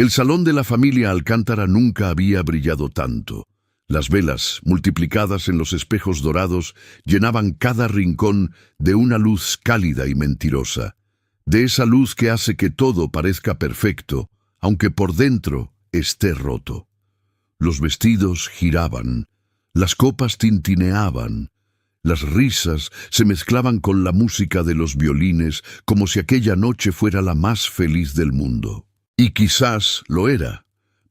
El salón de la familia Alcántara nunca había brillado tanto. Las velas, multiplicadas en los espejos dorados, llenaban cada rincón de una luz cálida y mentirosa, de esa luz que hace que todo parezca perfecto, aunque por dentro esté roto. Los vestidos giraban, las copas tintineaban, las risas se mezclaban con la música de los violines como si aquella noche fuera la más feliz del mundo. Y quizás lo era,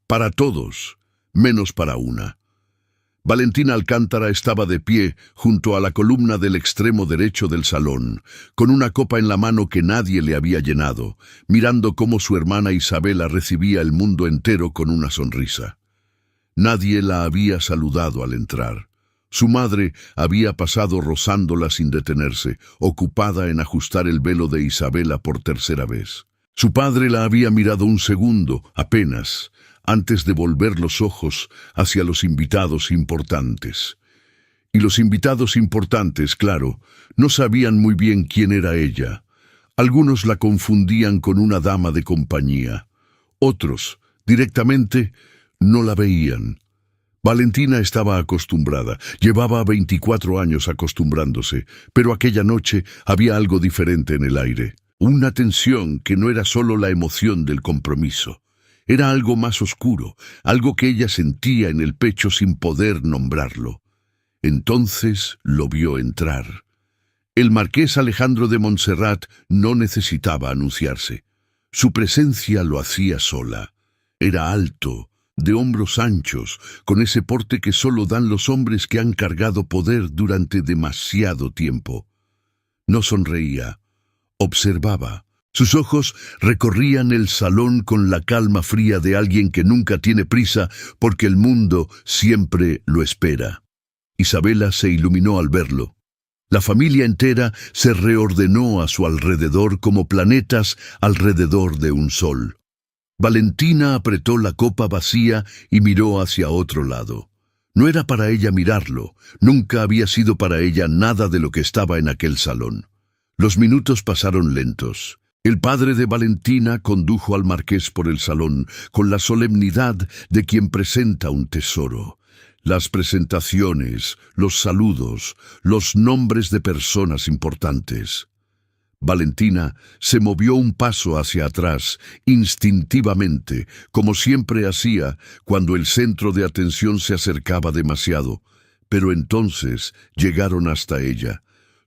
para todos, menos para una. Valentina Alcántara estaba de pie junto a la columna del extremo derecho del salón, con una copa en la mano que nadie le había llenado, mirando cómo su hermana Isabela recibía el mundo entero con una sonrisa. Nadie la había saludado al entrar. Su madre había pasado rozándola sin detenerse, ocupada en ajustar el velo de Isabela por tercera vez. Su padre la había mirado un segundo, apenas, antes de volver los ojos hacia los invitados importantes. Y los invitados importantes, claro, no sabían muy bien quién era ella. Algunos la confundían con una dama de compañía. Otros, directamente, no la veían. Valentina estaba acostumbrada, llevaba 24 años acostumbrándose, pero aquella noche había algo diferente en el aire. Una tensión que no era solo la emoción del compromiso. Era algo más oscuro, algo que ella sentía en el pecho sin poder nombrarlo. Entonces lo vio entrar. El marqués Alejandro de Montserrat no necesitaba anunciarse. Su presencia lo hacía sola. Era alto, de hombros anchos, con ese porte que solo dan los hombres que han cargado poder durante demasiado tiempo. No sonreía. Observaba. Sus ojos recorrían el salón con la calma fría de alguien que nunca tiene prisa porque el mundo siempre lo espera. Isabela se iluminó al verlo. La familia entera se reordenó a su alrededor como planetas alrededor de un sol. Valentina apretó la copa vacía y miró hacia otro lado. No era para ella mirarlo, nunca había sido para ella nada de lo que estaba en aquel salón. Los minutos pasaron lentos. El padre de Valentina condujo al marqués por el salón con la solemnidad de quien presenta un tesoro. Las presentaciones, los saludos, los nombres de personas importantes. Valentina se movió un paso hacia atrás, instintivamente, como siempre hacía cuando el centro de atención se acercaba demasiado, pero entonces llegaron hasta ella.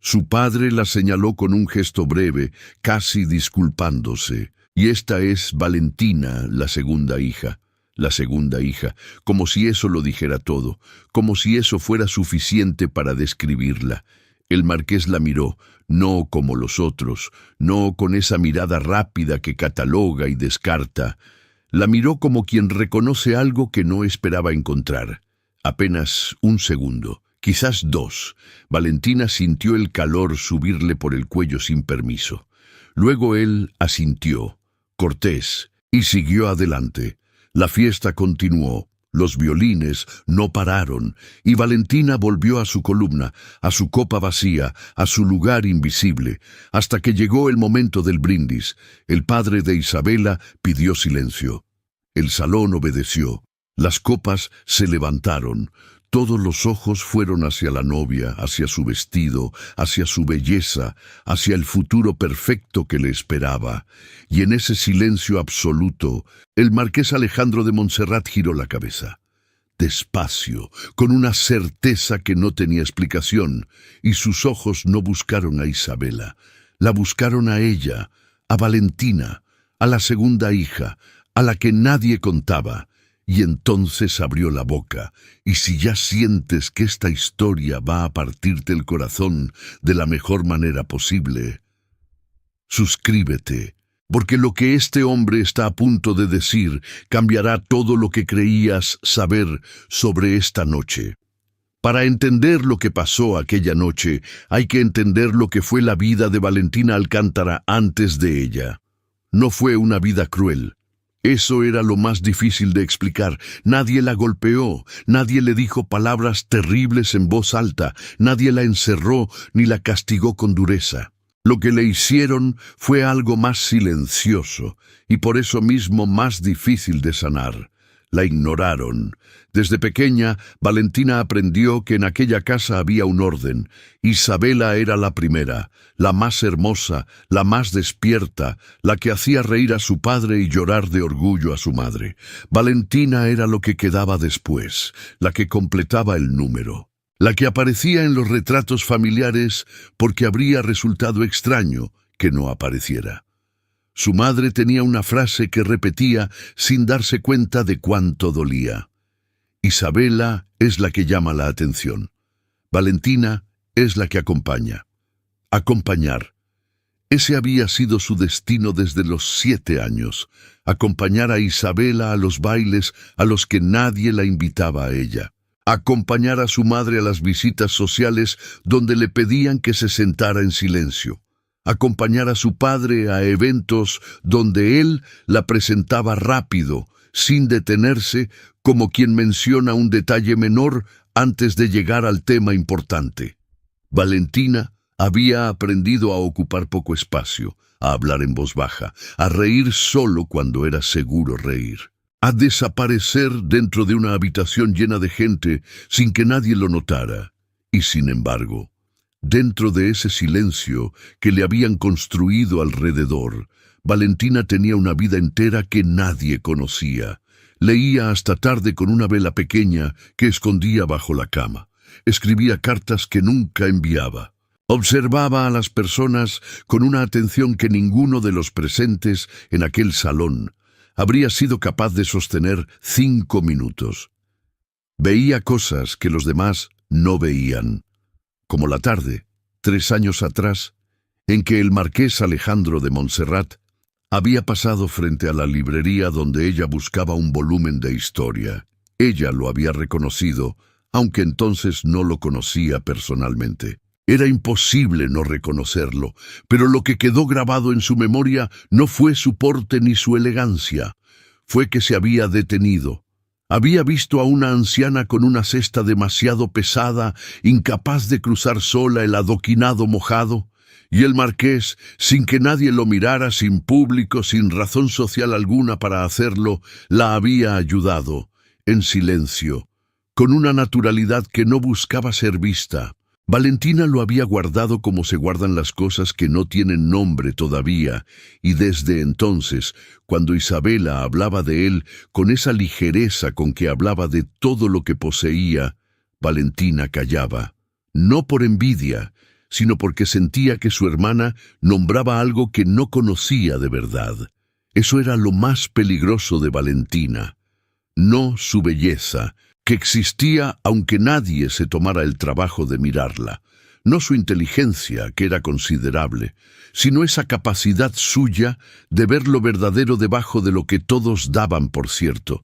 Su padre la señaló con un gesto breve, casi disculpándose. Y esta es Valentina, la segunda hija. La segunda hija, como si eso lo dijera todo, como si eso fuera suficiente para describirla. El marqués la miró, no como los otros, no con esa mirada rápida que cataloga y descarta. La miró como quien reconoce algo que no esperaba encontrar. Apenas un segundo. Quizás 2. Valentina sintió el calor subirle por el cuello sin permiso. Luego él asintió, cortés, y siguió adelante. La fiesta continuó, los violines no pararon, y Valentina volvió a su columna, a su copa vacía, a su lugar invisible, hasta que llegó el momento del brindis. El padre de Isabela pidió silencio. El salón obedeció. Las copas se levantaron. Todos los ojos fueron hacia la novia, hacia su vestido, hacia su belleza, hacia el futuro perfecto que le esperaba. Y en ese silencio absoluto, el marqués Alejandro de Montserrat giró la cabeza. Despacio, con una certeza que no tenía explicación, y sus ojos no buscaron a Isabela, la buscaron a ella, a Valentina, a la segunda hija, a la que nadie contaba. Y entonces abrió la boca, y si ya sientes que esta historia va a partirte el corazón de la mejor manera posible, suscríbete, porque lo que este hombre está a punto de decir cambiará todo lo que creías saber sobre esta noche. Para entender lo que pasó aquella noche, hay que entender lo que fue la vida de Valentina Alcántara antes de ella. No fue una vida cruel. Eso era lo más difícil de explicar. Nadie la golpeó, nadie le dijo palabras terribles en voz alta, nadie la encerró ni la castigó con dureza. Lo que le hicieron fue algo más silencioso y por eso mismo más difícil de sanar. La ignoraron. Desde pequeña, Valentina aprendió que en aquella casa había un orden. Isabela era la primera, la más hermosa, la más despierta, la que hacía reír a su padre y llorar de orgullo a su madre. Valentina era lo que quedaba después, la que completaba el número, la que aparecía en los retratos familiares porque habría resultado extraño que no apareciera. Su madre tenía una frase que repetía sin darse cuenta de cuánto dolía. Isabela es la que llama la atención. Valentina es la que acompaña. Acompañar. Ese había sido su destino desde los 7 años. Acompañar a Isabela a los bailes a los que nadie la invitaba a ella. Acompañar a su madre a las visitas sociales donde le pedían que se sentara en silencio. Acompañar a su padre a eventos donde él la presentaba rápido, sin detenerse, como quien menciona un detalle menor antes de llegar al tema importante. Valentina había aprendido a ocupar poco espacio, a hablar en voz baja, a reír solo cuando era seguro reír, a desaparecer dentro de una habitación llena de gente sin que nadie lo notara. Y sin embargo, dentro de ese silencio que le habían construido alrededor, Valentina tenía una vida entera que nadie conocía. Leía hasta tarde con una vela pequeña que escondía bajo la cama. Escribía cartas que nunca enviaba. Observaba a las personas con una atención que ninguno de los presentes en aquel salón habría sido capaz de sostener 5 minutos. Veía cosas que los demás no veían. Como la tarde, 3 años atrás, en que el marqués Alejandro de Montserrat había pasado frente a la librería donde ella buscaba un volumen de historia. Ella lo había reconocido, aunque entonces no lo conocía personalmente. Era imposible no reconocerlo, pero lo que quedó grabado en su memoria no fue su porte ni su elegancia. Fue que se había detenido. Había visto a una anciana con una cesta demasiado pesada, incapaz de cruzar sola el adoquinado mojado, y el marqués, sin que nadie lo mirara, sin público, sin razón social alguna para hacerlo, la había ayudado, en silencio, con una naturalidad que no buscaba ser vista. Valentina lo había guardado como se guardan las cosas que no tienen nombre todavía, y desde entonces, cuando Isabela hablaba de él con esa ligereza con que hablaba de todo lo que poseía, Valentina callaba, no por envidia, sino porque sentía que su hermana nombraba algo que no conocía de verdad. Eso era lo más peligroso de Valentina, no su belleza, que existía aunque nadie se tomara el trabajo de mirarla, no su inteligencia, que era considerable, sino esa capacidad suya de ver lo verdadero debajo de lo que todos daban por cierto.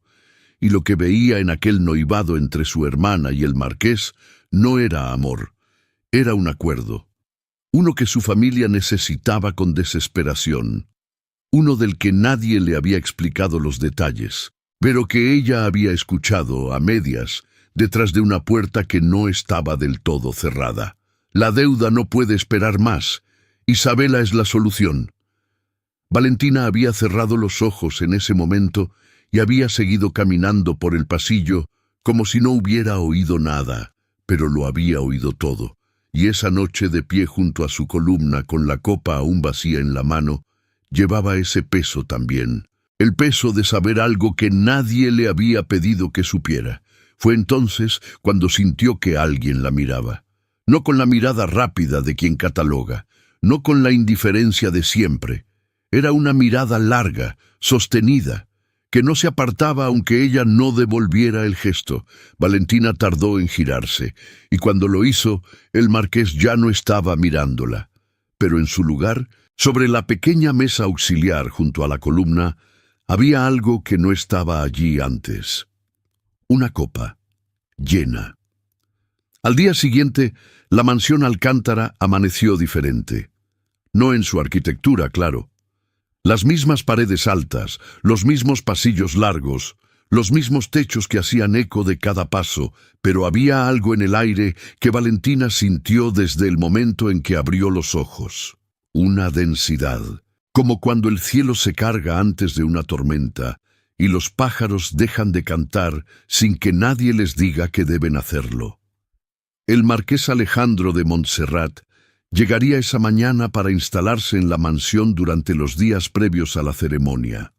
Y lo que veía en aquel noivado entre su hermana y el marqués no era amor, era un acuerdo, uno que su familia necesitaba con desesperación, uno del que nadie le había explicado los detalles, pero que ella había escuchado a medias detrás de una puerta que no estaba del todo cerrada. La deuda no puede esperar más. Isabela es la solución. Valentina había cerrado los ojos en ese momento y había seguido caminando por el pasillo como si no hubiera oído nada, pero lo había oído todo. Y esa noche, de pie junto a su columna con la copa aún vacía en la mano, llevaba ese peso también. El peso de saber algo que nadie le había pedido que supiera. Fue entonces cuando sintió que alguien la miraba. No con la mirada rápida de quien cataloga, no con la indiferencia de siempre. Era una mirada larga, sostenida, que no se apartaba aunque ella no devolviera el gesto. Valentina tardó en girarse, y cuando lo hizo, el marqués ya no estaba mirándola. Pero en su lugar, sobre la pequeña mesa auxiliar junto a la columna, había algo que no estaba allí antes. Una copa, llena. Al día siguiente, la mansión Alcántara amaneció diferente. No en su arquitectura, claro. Las mismas paredes altas, los mismos pasillos largos, los mismos techos que hacían eco de cada paso, pero había algo en el aire que Valentina sintió desde el momento en que abrió los ojos. una densidad, como cuando el cielo se carga antes de una tormenta y los pájaros dejan de cantar sin que nadie les diga que deben hacerlo. El marqués Alejandro de Montserrat llegaría esa mañana para instalarse en la mansión durante los días previos a la ceremonia.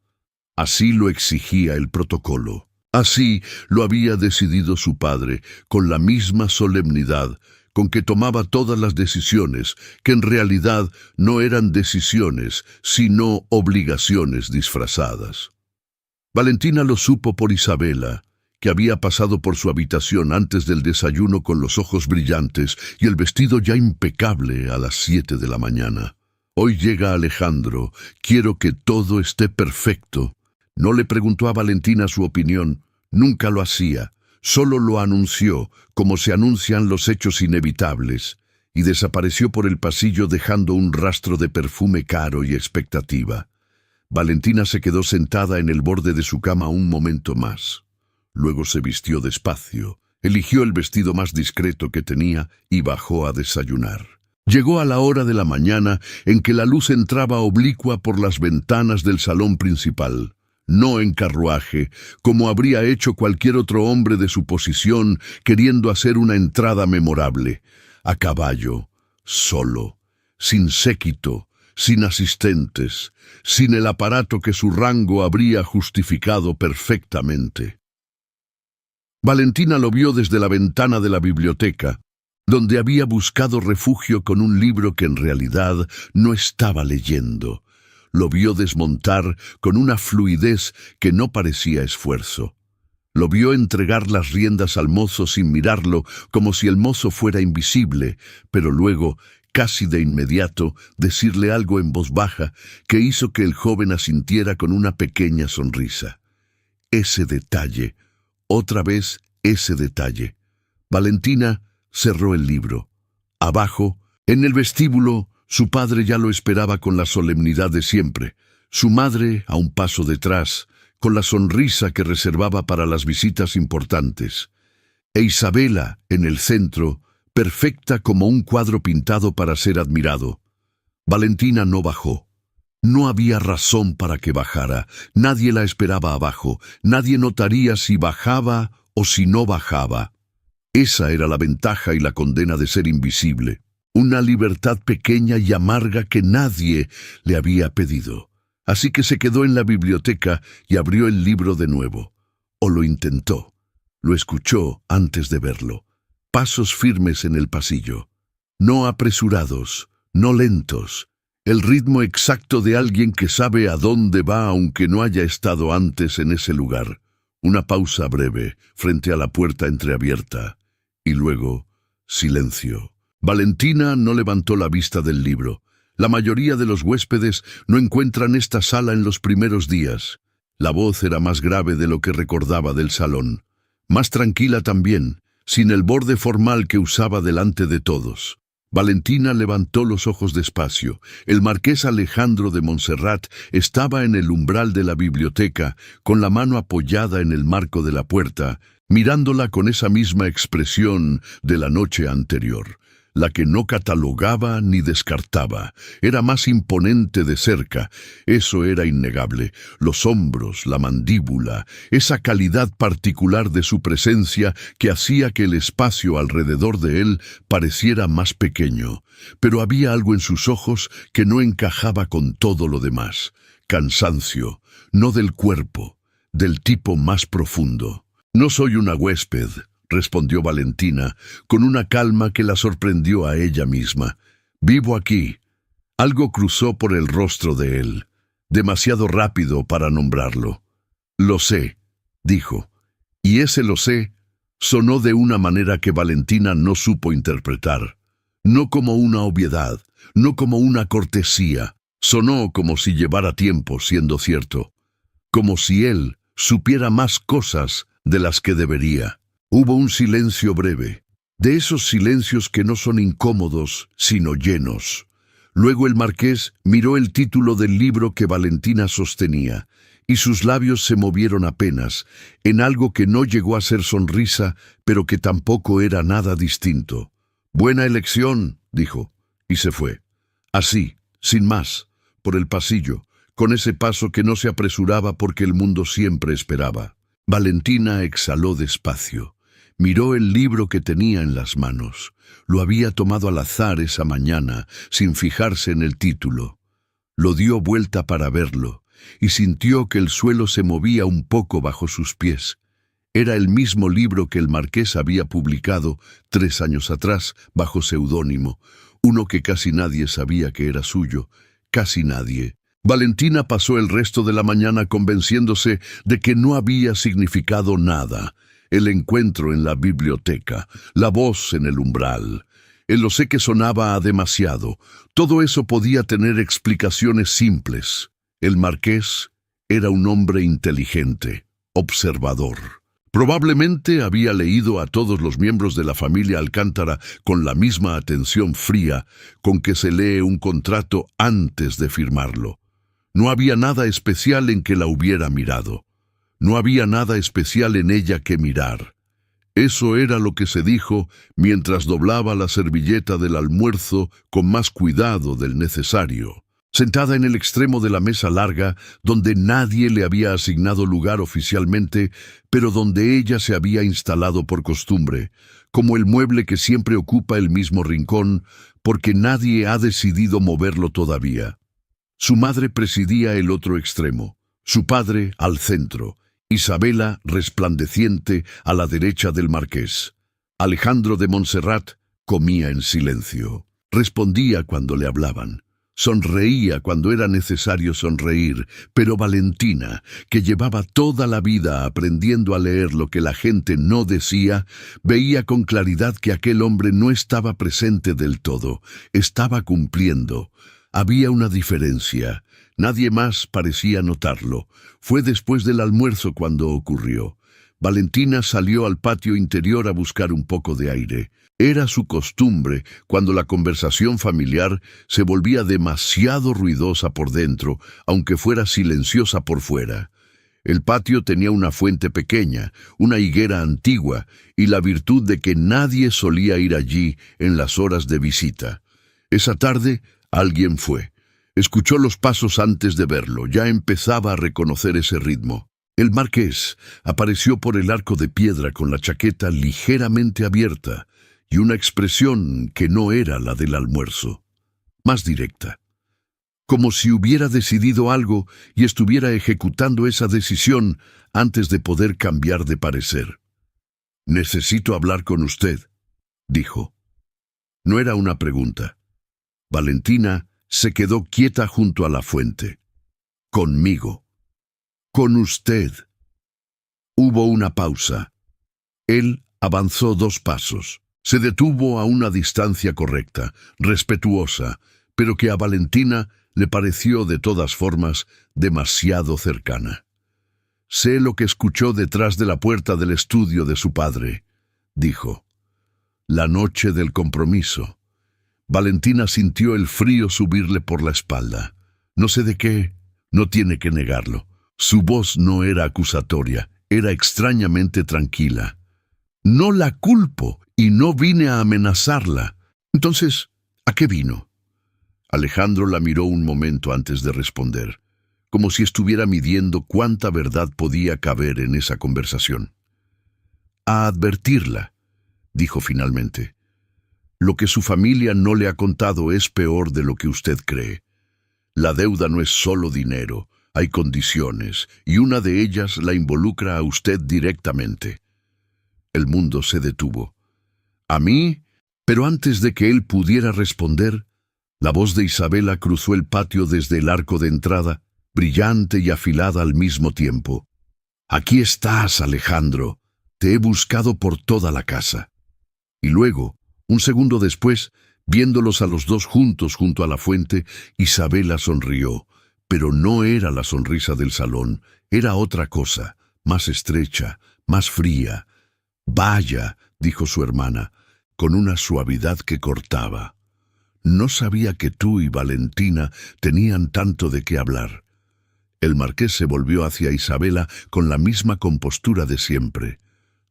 Así lo exigía el protocolo. Así lo había decidido su padre, con la misma solemnidad con que tomaba todas las decisiones, que en realidad no eran decisiones, sino obligaciones disfrazadas. Valentina lo supo por Isabela, que había pasado por su habitación antes del desayuno con los ojos brillantes y el vestido ya impecable a las 7 de la mañana. Hoy llega Alejandro, quiero que todo esté perfecto. No le preguntó a Valentina su opinión, nunca lo hacía, solo lo anunció, como se anuncian los hechos inevitables, y desapareció por el pasillo dejando un rastro de perfume caro y expectativa. Valentina se quedó sentada en el borde de su cama un momento más. Luego se vistió despacio, eligió el vestido más discreto que tenía y bajó a desayunar. Llegó a la hora de la mañana en que la luz entraba oblicua por las ventanas del salón principal. No en carruaje, como habría hecho cualquier otro hombre de su posición queriendo hacer una entrada memorable. A caballo, solo, sin séquito, sin asistentes, sin el aparato que su rango habría justificado perfectamente. Valentina lo vio desde la ventana de la biblioteca, donde había buscado refugio con un libro que en realidad no estaba leyendo. Lo vio desmontar con una fluidez que no parecía esfuerzo. Lo vio entregar las riendas al mozo sin mirarlo, como si el mozo fuera invisible, pero luego, casi de inmediato, decirle algo en voz baja que hizo que el joven asintiera con una pequeña sonrisa. Ese detalle, otra vez ese detalle. Valentina cerró el libro. Abajo, en el vestíbulo, su padre ya lo esperaba con la solemnidad de siempre, su madre a un paso detrás, con la sonrisa que reservaba para las visitas importantes, e Isabela en el centro, perfecta como un cuadro pintado para ser admirado. Valentina no bajó. No había razón para que bajara, nadie la esperaba abajo, nadie notaría si bajaba o si no bajaba. Esa era la ventaja y la condena de ser invisible. Una libertad pequeña y amarga que nadie le había pedido. Así que se quedó en la biblioteca y abrió el libro de nuevo. O lo intentó. Lo escuchó antes de verlo. Pasos firmes en el pasillo. No apresurados, no lentos. El ritmo exacto de alguien que sabe a dónde va aunque no haya estado antes en ese lugar. Una pausa breve frente a la puerta entreabierta. Y luego, silencio. Valentina no levantó la vista del libro. La mayoría de los huéspedes no encuentran esta sala en los primeros días. La voz era más grave de lo que recordaba del salón. Más tranquila también, sin el borde formal que usaba delante de todos. Valentina levantó los ojos despacio. El marqués Alejandro de Montserrat estaba en el umbral de la biblioteca, con la mano apoyada en el marco de la puerta, mirándola con esa misma expresión de la noche anterior. La que no catalogaba ni descartaba, era más imponente de cerca, eso era innegable, los hombros, la mandíbula, esa calidad particular de su presencia que hacía que el espacio alrededor de él pareciera más pequeño, pero había algo en sus ojos que no encajaba con todo lo demás, cansancio, no del cuerpo, del tipo más profundo. No soy una huésped, respondió Valentina, con una calma que la sorprendió a ella misma. Vivo aquí. Algo cruzó por el rostro de él, demasiado rápido para nombrarlo. Lo sé, dijo, y ese lo sé sonó de una manera que Valentina no supo interpretar. No como una obviedad, no como una cortesía, sonó como si llevara tiempo siendo cierto, como si él supiera más cosas de las que debería. Hubo un silencio breve, de esos silencios que no son incómodos, sino llenos. Luego el marqués miró el título del libro que Valentina sostenía, y sus labios se movieron apenas, en algo que no llegó a ser sonrisa, pero que tampoco era nada distinto. «Buena elección», dijo, y se fue. Así, sin más, por el pasillo, con ese paso que no se apresuraba porque el mundo siempre esperaba. Valentina exhaló despacio. Miró el libro que tenía en las manos. Lo había tomado al azar esa mañana, sin fijarse en el título. Lo dio vuelta para verlo, y sintió que el suelo se movía un poco bajo sus pies. Era el mismo libro que el marqués había publicado 3 años atrás, bajo seudónimo, uno que casi nadie sabía que era suyo, casi nadie. Valentina pasó el resto de la mañana convenciéndose de que no había significado nada. El encuentro en la biblioteca, la voz en el umbral, el lo sé que sonaba a demasiado. Todo eso podía tener explicaciones simples. El marqués era un hombre inteligente, observador. Probablemente había leído a todos los miembros de la familia Alcántara con la misma atención fría con que se lee un contrato antes de firmarlo. No había nada especial en que la hubiera mirado. No había nada especial en ella que mirar. Eso era lo que se dijo mientras doblaba la servilleta del almuerzo con más cuidado del necesario. Sentada en el extremo de la mesa larga, donde nadie le había asignado lugar oficialmente, pero donde ella se había instalado por costumbre, como el mueble que siempre ocupa el mismo rincón, porque nadie ha decidido moverlo todavía. Su madre presidía el otro extremo, su padre al centro, Isabela resplandeciente a la derecha del marqués. Alejandro de Montserrat comía en silencio. Respondía cuando le hablaban. Sonreía cuando era necesario sonreír, pero Valentina, que llevaba toda la vida aprendiendo a leer lo que la gente no decía, veía con claridad que aquel hombre no estaba presente del todo, estaba cumpliendo. Había una diferencia. Nadie más parecía notarlo. Fue después del almuerzo cuando ocurrió. Valentina salió al patio interior a buscar un poco de aire. Era su costumbre cuando la conversación familiar se volvía demasiado ruidosa por dentro, aunque fuera silenciosa por fuera. El patio tenía una fuente pequeña, una higuera antigua, y la virtud de que nadie solía ir allí en las horas de visita. Esa tarde alguien fue. Escuchó los pasos antes de verlo, ya empezaba a reconocer ese ritmo. El marqués apareció por el arco de piedra con la chaqueta ligeramente abierta y una expresión que no era la del almuerzo, más directa. Como si hubiera decidido algo y estuviera ejecutando esa decisión antes de poder cambiar de parecer. «Necesito hablar con usted», dijo. No era una pregunta. Valentina se quedó quieta junto a la fuente. «Conmigo. Con usted». Hubo una pausa. Él avanzó 2 pasos. Se detuvo a una distancia correcta, respetuosa, pero que a Valentina le pareció de todas formas demasiado cercana. «Sé lo que escuchó detrás de la puerta del estudio de su padre», dijo. «La noche del compromiso». Valentina sintió el frío subirle por la espalda. No sé de qué, no tiene que negarlo. Su voz no era acusatoria, era extrañamente tranquila. «No la culpo y no vine a amenazarla. Entonces, ¿a qué vino?» Alejandro la miró un momento antes de responder, como si estuviera midiendo cuánta verdad podía caber en esa conversación. «A advertirla», dijo finalmente. «Lo que su familia no le ha contado es peor de lo que usted cree. La deuda no es solo dinero, hay condiciones, y una de ellas la involucra a usted directamente». El mundo se detuvo. «¿A mí?» Pero antes de que él pudiera responder, la voz de Isabela cruzó el patio desde el arco de entrada, brillante y afilada al mismo tiempo. «Aquí estás, Alejandro. Te he buscado por toda la casa». Y luego, un segundo después, viéndolos a los dos juntos junto a la fuente, Isabela sonrió, pero no era la sonrisa del salón, era otra cosa, más estrecha, más fría. «Vaya», dijo su hermana, con una suavidad que cortaba. «No sabía que tú y Valentina tenían tanto de qué hablar». El marqués se volvió hacia Isabela con la misma compostura de siempre.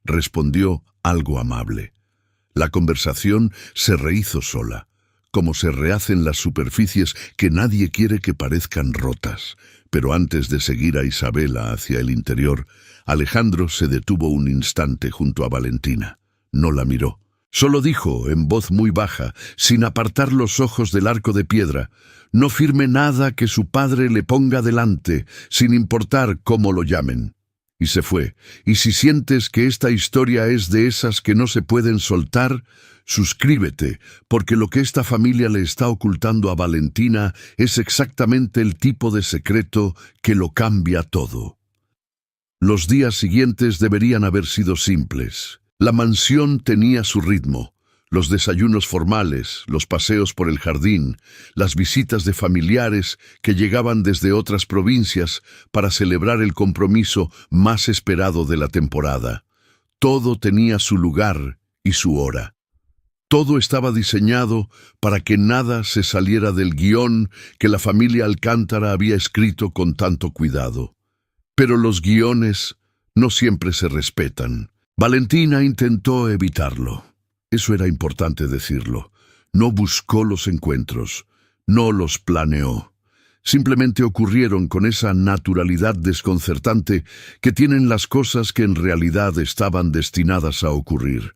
Respondió algo amable. La conversación se rehizo sola. como se rehacen las superficies que nadie quiere que parezcan rotas. Pero antes de seguir a Isabela hacia el interior, Alejandro se detuvo un instante junto a Valentina. No la miró. Solo dijo, en voz muy baja, sin apartar los ojos del arco de piedra: «No firme nada que su padre le ponga delante, sin importar cómo lo llamen». Y se fue. Y si sientes que esta historia es de esas que no se pueden soltar, suscríbete, porque lo que esta familia le está ocultando a Valentina es exactamente el tipo de secreto que lo cambia todo. Los días siguientes deberían haber sido simples. La mansión tenía su ritmo. Los desayunos formales, los paseos por el jardín, las visitas de familiares que llegaban desde otras provincias para celebrar el compromiso más esperado de la temporada. Todo tenía su lugar y su hora. Todo estaba diseñado para que nada se saliera del guión que la familia Alcántara había escrito con tanto cuidado. Pero los guiones no siempre se respetan. Valentina intentó evitarlo. Eso era importante decirlo. No buscó los encuentros, no los planeó. Simplemente ocurrieron con esa naturalidad desconcertante que tienen las cosas que en realidad estaban destinadas a ocurrir.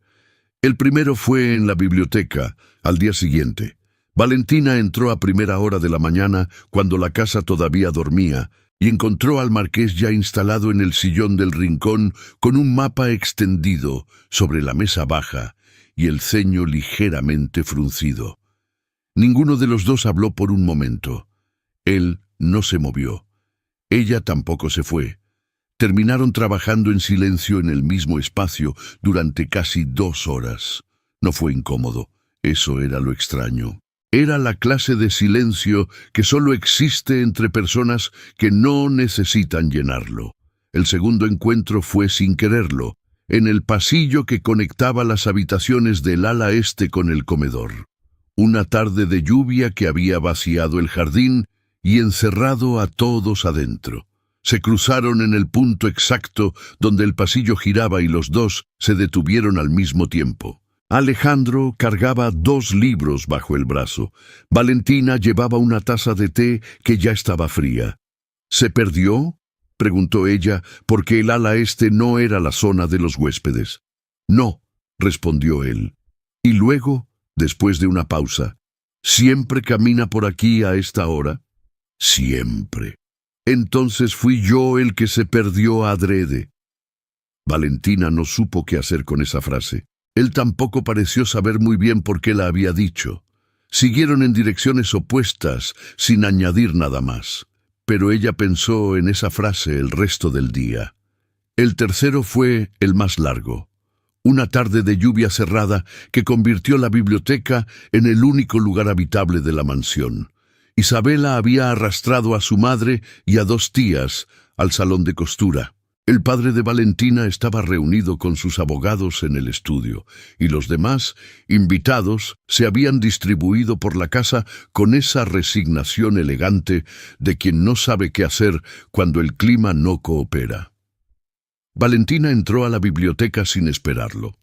El primero fue en la biblioteca, al día siguiente. Valentina entró a primera hora de la mañana, cuando la casa todavía dormía, y encontró al marqués ya instalado en el sillón del rincón con un mapa extendido sobre la mesa baja y el ceño ligeramente fruncido. Ninguno de los dos habló por un momento. Él no se movió. Ella tampoco se fue. Terminaron trabajando en silencio en el mismo espacio durante casi 2 horas. No fue incómodo, eso era lo extraño. Era la clase de silencio que solo existe entre personas que no necesitan llenarlo. El segundo encuentro fue sin quererlo, en el pasillo que conectaba las habitaciones del ala este con el comedor. Una tarde de lluvia que había vaciado el jardín y encerrado a todos adentro. Se cruzaron en el punto exacto donde el pasillo giraba y los dos se detuvieron al mismo tiempo. Alejandro cargaba 2 libros bajo el brazo. Valentina llevaba una taza de té que ya estaba fría. ¿Se perdió?, preguntó ella, porque el ala este no era la zona de los huéspedes. No, respondió él. Y luego, después de una pausa, ¿siempre camina por aquí a esta hora? Siempre. Entonces fui yo el que se perdió adrede. Valentina no supo qué hacer con esa frase. Él tampoco pareció saber muy bien por qué la había dicho. Siguieron en direcciones opuestas, sin añadir nada más. Pero ella pensó en esa frase el resto del día. El tercero fue el más largo. Una tarde de lluvia cerrada que convirtió la biblioteca en el único lugar habitable de la mansión. Isabela había arrastrado a su madre y a 2 tías al salón de costura. El padre de Valentina estaba reunido con sus abogados en el estudio, y los demás, invitados, se habían distribuido por la casa con esa resignación elegante de quien no sabe qué hacer cuando el clima no coopera. Valentina entró a la biblioteca sin esperarlo.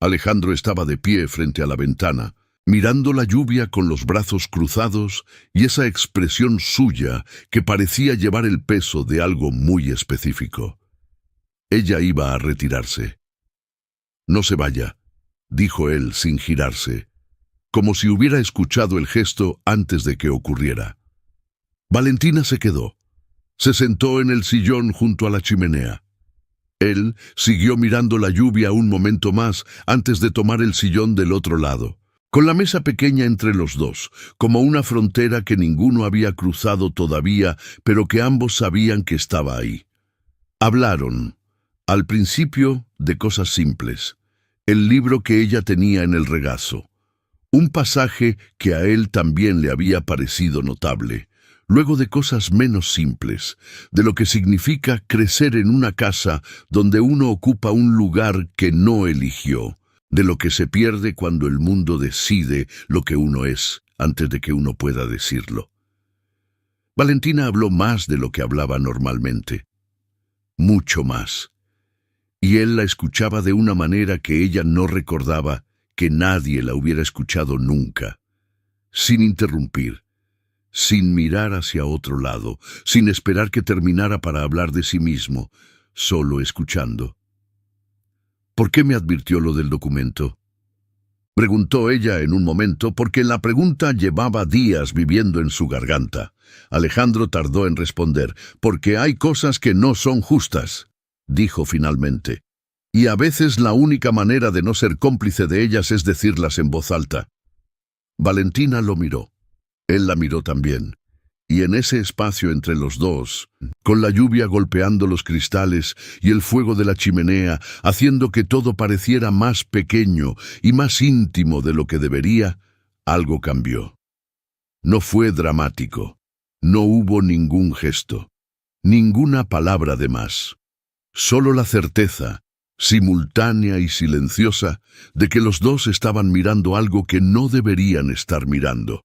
Alejandro estaba de pie frente a la ventana, mirando la lluvia con los brazos cruzados y esa expresión suya que parecía llevar el peso de algo muy específico. Ella iba a retirarse. «No se vaya», dijo él sin girarse, como si hubiera escuchado el gesto antes de que ocurriera. Valentina se quedó. Se sentó en el sillón junto a la chimenea. Él siguió mirando la lluvia un momento más antes de tomar el sillón del otro lado, con la mesa pequeña entre los dos, como una frontera que ninguno había cruzado todavía, pero que ambos sabían que estaba ahí. Hablaron, al principio, de cosas simples. El libro que ella tenía en el regazo. Un pasaje que a él también le había parecido notable. Luego de cosas menos simples, de lo que significa crecer en una casa donde uno ocupa un lugar que no eligió, de lo que se pierde cuando el mundo decide lo que uno es, antes de que uno pueda decirlo. Valentina habló más de lo que hablaba normalmente. Mucho más. Y él la escuchaba de una manera que ella no recordaba que nadie la hubiera escuchado nunca. sin interrumpir, sin mirar hacia otro lado, sin esperar que terminara para hablar de sí mismo, solo escuchando. ¿Por qué me advirtió lo del documento?, preguntó ella en un momento, porque la pregunta llevaba días viviendo en su garganta. Alejandro tardó en responder. «Porque hay cosas que no son justas», dijo finalmente. «Y a veces la única manera de no ser cómplice de ellas es decirlas en voz alta». Valentina lo miró. Él la miró también. Y en ese espacio entre los dos, con la lluvia golpeando los cristales y el fuego de la chimenea, haciendo que todo pareciera más pequeño y más íntimo de lo que debería, algo cambió. No fue dramático. No hubo ningún gesto, ninguna palabra de más. Solo la certeza, simultánea y silenciosa, de que los dos estaban mirando algo que no deberían estar mirando,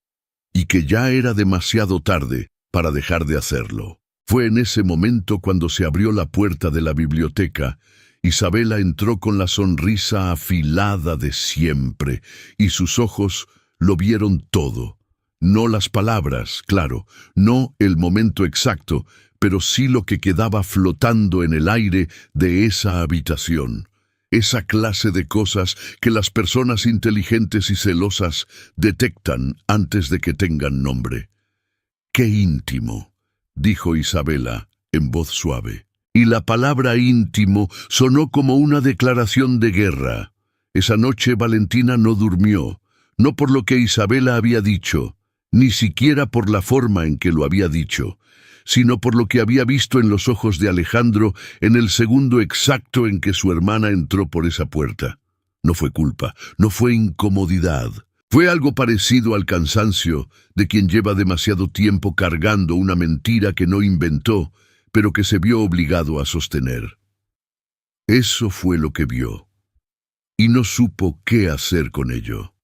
y que ya era demasiado tarde para dejar de hacerlo. Fue en ese momento cuando se abrió la puerta de la biblioteca. Isabela entró con la sonrisa afilada de siempre, y sus ojos lo vieron todo. No las palabras, claro, no el momento exacto, pero sí lo que quedaba flotando en el aire de esa habitación. Esa clase de cosas que las personas inteligentes y celosas detectan antes de que tengan nombre. «Qué íntimo», dijo Isabela en voz suave. Y la palabra íntimo sonó como una declaración de guerra. Esa noche Valentina no durmió, no por lo que Isabela había dicho, ni siquiera por la forma en que lo había dicho, sino por lo que había visto en los ojos de Alejandro en el segundo exacto en que su hermana entró por esa puerta. No fue culpa, no fue incomodidad. Fue algo parecido al cansancio de quien lleva demasiado tiempo cargando una mentira que no inventó, pero que se vio obligado a sostener. Eso fue lo que vio, y no supo qué hacer con ello.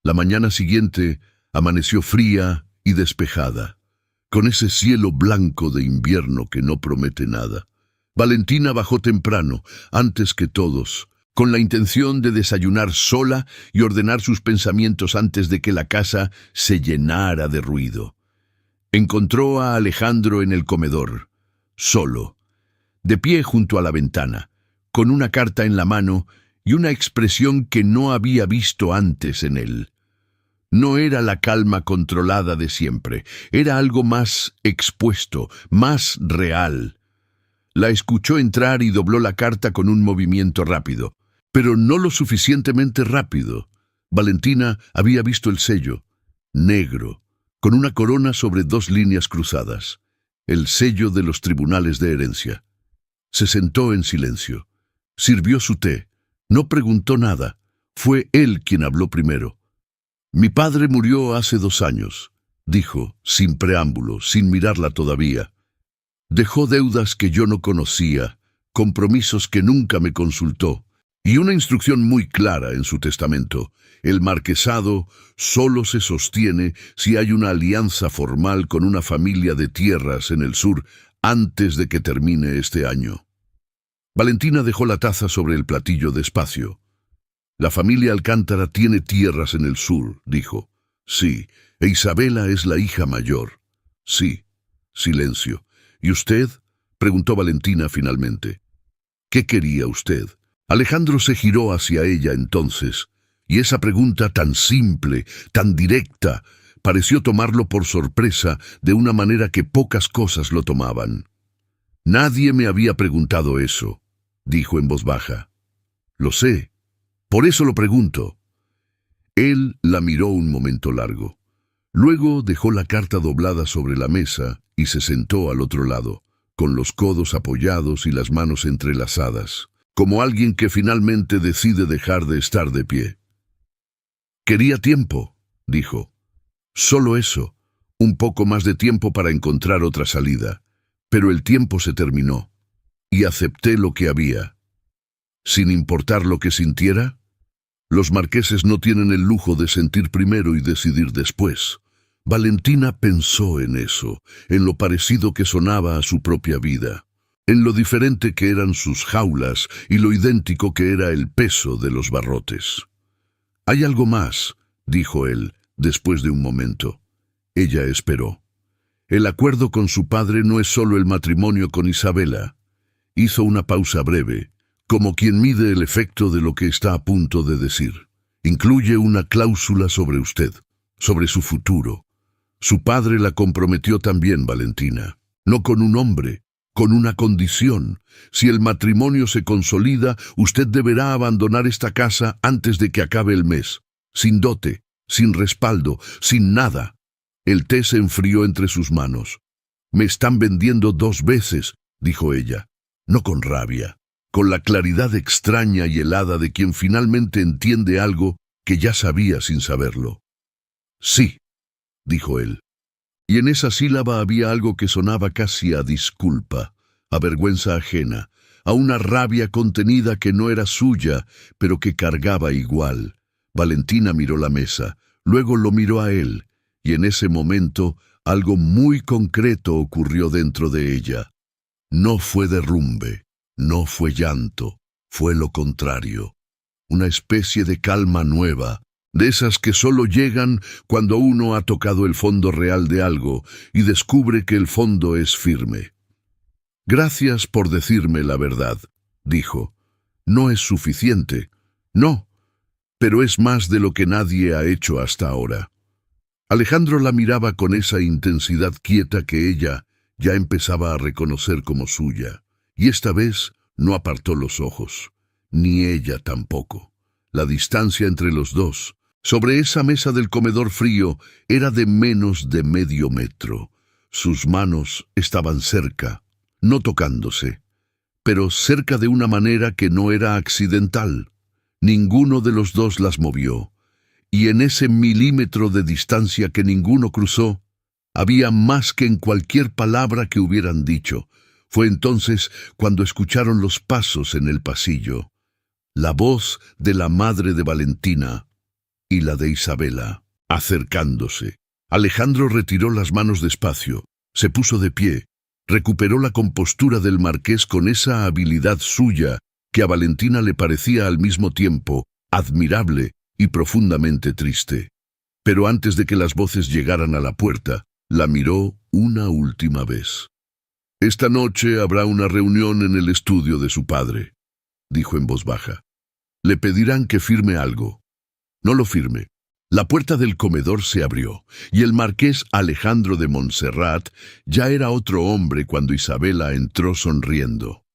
La mañana siguiente amaneció fría y despejada, con ese cielo blanco de invierno que no promete nada. Valentina bajó temprano, antes que todos, con la intención de desayunar sola y ordenar sus pensamientos antes de que la casa se llenara de ruido. Encontró a Alejandro en el comedor, solo, de pie junto a la ventana, con una carta en la mano y una expresión que no había visto antes en él. No era la calma controlada de siempre, era algo más expuesto, más real. La escuchó entrar y dobló la carta con un movimiento rápido, pero no lo suficientemente rápido. Valentina había visto el sello, negro, con una corona sobre dos líneas cruzadas, el sello de los tribunales de herencia. Se sentó en silencio, sirvió su té, no preguntó nada, fue él quien habló primero. «Mi padre murió hace 2 años», dijo, sin preámbulo, sin mirarla todavía. «Dejó deudas que yo no conocía, compromisos que nunca me consultó, y una instrucción muy clara en su testamento. El marquesado solo se sostiene si hay una alianza formal con una familia de tierras en el sur antes de que termine este año». Valentina dejó la taza sobre el platillo despacio. «La familia Alcántara tiene tierras en el sur», dijo. «Sí, e Isabela es la hija mayor». «Sí». Silencio. «¿Y usted?», preguntó Valentina finalmente. «¿Qué quería usted?». Alejandro se giró hacia ella entonces, y esa pregunta tan simple, tan directa, pareció tomarlo por sorpresa de una manera que pocas cosas lo tomaban. «Nadie me había preguntado eso», dijo en voz baja. «Lo sé. Por eso lo pregunto». Él la miró un momento largo. Luego dejó la carta doblada sobre la mesa y se sentó al otro lado, con los codos apoyados y las manos entrelazadas, como alguien que finalmente decide dejar de estar de pie. «Quería tiempo», dijo. «Solo eso, un poco más de tiempo para encontrar otra salida. Pero el tiempo se terminó, y acepté lo que había. Sin importar lo que sintiera, los marqueses no tienen el lujo de sentir primero y decidir después». Valentina pensó en eso, en lo parecido que sonaba a su propia vida, en lo diferente que eran sus jaulas y lo idéntico que era el peso de los barrotes. «Hay algo más», dijo él, Después de un momento, ella esperó. El acuerdo con su padre no es solo el matrimonio con Isabela. Hizo una pausa breve, como quien mide el efecto de lo que está a punto de decir. Incluye una cláusula sobre usted, sobre su futuro. Su padre la comprometió también, Valentina. No con un hombre, con una condición. Si el matrimonio se consolida, usted deberá abandonar esta casa antes de que acabe el mes. Sin dote, sin respaldo, sin nada. El té se enfrió entre sus manos. «Me están vendiendo 2 veces», dijo ella. No con rabia, con la claridad extraña y helada de quien finalmente entiende algo que ya sabía sin saberlo. «Sí», dijo él. Y en esa sílaba había algo que sonaba casi a disculpa, a vergüenza ajena, a una rabia contenida que no era suya, pero que cargaba igual. Valentina miró la mesa, luego lo miró a él, y en ese momento algo muy concreto ocurrió dentro de ella. No fue derrumbe, no fue llanto, fue lo contrario. Una especie de calma nueva, de esas que solo llegan cuando uno ha tocado el fondo real de algo y descubre que el fondo es firme. «Gracias por decirme la verdad», dijo. «No es suficiente. No, pero es más de lo que nadie ha hecho hasta ahora». Alejandro la miraba con esa intensidad quieta que ella ya empezaba a reconocer como suya, y esta vez no apartó los ojos, ni ella tampoco. La distancia entre los dos, sobre esa mesa del comedor frío, era de menos de medio metro. Sus manos estaban cerca, no tocándose, pero cerca de una manera que no era accidental. Ninguno de los dos las movió. Y en ese milímetro de distancia que ninguno cruzó, había más que en cualquier palabra que hubieran dicho. Fue entonces cuando escucharon los pasos en el pasillo, la voz de la madre de Valentina y la de Isabela, acercándose. Alejandro retiró las manos despacio, se puso de pie, recuperó la compostura del marqués con esa habilidad suya que a Valentina le parecía al mismo tiempo admirable y profundamente triste. Pero antes de que las voces llegaran a la puerta, la miró una última vez. «Esta noche habrá una reunión en el estudio de su padre», dijo en voz baja. «Le pedirán que firme algo. No lo firme». La puerta del comedor se abrió, y el marqués Alejandro de Montserrat ya era otro hombre cuando Isabela entró sonriendo.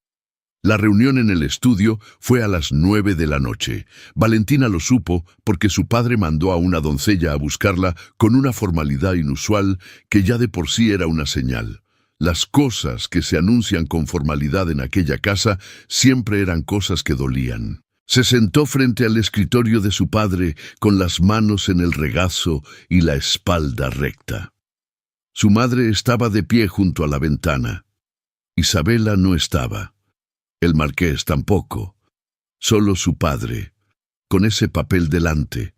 La reunión en el estudio fue a las 9 de la noche. Valentina lo supo porque su padre mandó a una doncella a buscarla con una formalidad inusual que ya de por sí era una señal. Las cosas que se anuncian con formalidad en aquella casa siempre eran cosas que dolían. Se sentó frente al escritorio de su padre con las manos en el regazo y la espalda recta. Su madre estaba de pie junto a la ventana. Isabela no estaba. El marqués tampoco, solo su padre, con ese papel delante,